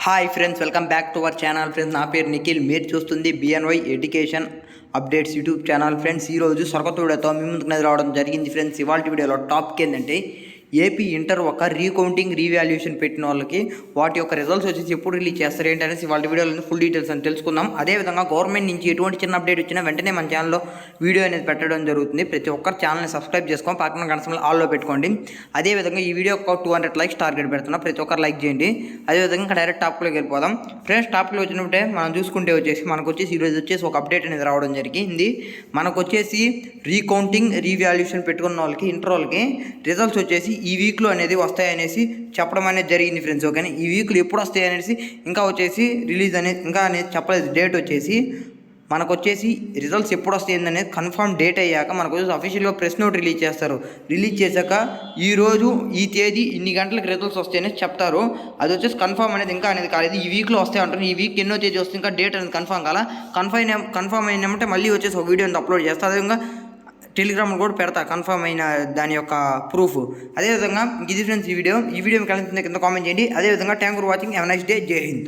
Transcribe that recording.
Hi friends, welcome back to our channel. Friends, నా పేరు నిఖిల్. మీరు చూస్తుంది BNY education updates YouTube channel. Friends, ఈరోజు సొరకత వీడియోతో మీ ముందుకు రావడం జరిగింది. ఫ్రెండ్స్, ఇవాళ వీడియోలో టాపిక్ ఏంటంటే ఏపీ ఇంటర్ ఒక రీకౌంటింగ్ రీవాల్యుయేషన్ పెట్టిన వాళ్ళకి వాటి యొక్క రిజల్ట్స్ వచ్చేసి ఎప్పుడు రిలీజ్ చేస్తారు ఏంటనేసి వాళ్ళ వీడియోలో ఫుల్ డీటెయిల్స్ అని తెలుసుకుందాం. అదేవిధంగా గవర్నమెంట్ నుంచి ఎటువంటి చిన్న అప్డేట్ వచ్చినా వెంటనే మన ఛానల్లో వీడియో అనేది పెట్టడం జరుగుతుంది. ప్రతి ఒక్కరు ఛానల్ని సబ్స్క్రైబ్ చేసుకొని పక్కన కనసంలో ఆల్లో పెట్టుకోండి. అదేవిధంగా ఈ వీడియో ఒక 200 లైక్స్ టార్గెట్ పెడుతున్నా, ప్రతి ఒక్కరు లైక్ చేయండి. అదేవిధంగా డైరెక్ట్ టాప్లోకి వెళ్ళిపోదాం. ఫ్రెండ్స్, టాప్లో వచ్చినప్పుడే మనం చూసుకుంటే మనకు వచ్చేసి ఈరోజు వచ్చేసి ఒక అప్డేట్ అనేది రావడం జరిగింది. మనకు వచ్చేసి రీకౌంటింగ్ రీవాల్యుయేషన్ పెట్టుకున్న వాళ్ళకి ఇంటర్ వాళ్ళకి రిజల్ట్స్ వచ్చేసి ఈ వీక్లో అనేది వస్తాయనేసి చెప్పడం అనేది జరిగింది. ఫ్రెండ్స్, ఓకేనా. ఈ వీక్లో ఎప్పుడు వస్తాయి అనేసి ఇంకా వచ్చేసి రిలీజ్ అనేది ఇంకా అనేది చెప్పలేదు. డేట్ వచ్చేసి మనకు వచ్చేసి రిజల్ట్స్ ఎప్పుడు వస్తాయి అనేది కన్ఫర్మ్ డేట్ అయ్యాక మనకు వచ్చేసి అఫీషియల్గా ప్రెస్ నోట్ రిలీజ్ చేస్తారు. రిలీజ్ చేశాక ఈరోజు ఈ తేదీ ఇన్ని గంటలకు రిజల్ట్స్ వస్తాయనేసి చెప్తారు. అది వచ్చేసి కన్ఫర్మ్ అనేది ఇంకా అనేది కాలేదు. ఈ వీక్లో వస్తాయి అంటారు. ఈ వీక్ ఎన్నో తేదీ వస్తుంది, ఇంకా డేట్ అనేది కన్ఫర్మ్ కాల. కన్ఫర్మ్ అయినామంటే మళ్ళీ వచ్చేసి ఒక వీడియో అప్లోడ్ చేస్తారు. అదేవిధంగా టెలిగ్రామ్లో కూడా పెడతా కన్ఫర్మ్ అయిన దాని యొక్క ప్రూఫ్. అదేవిధంగా ఇది ఫ్రెండ్స్ ఈ వీడియో మీకు కలిసి కింద కామెంట్ చేయండి. అదేవిధంగా thank for watching. Have a nice day. జై హింద్.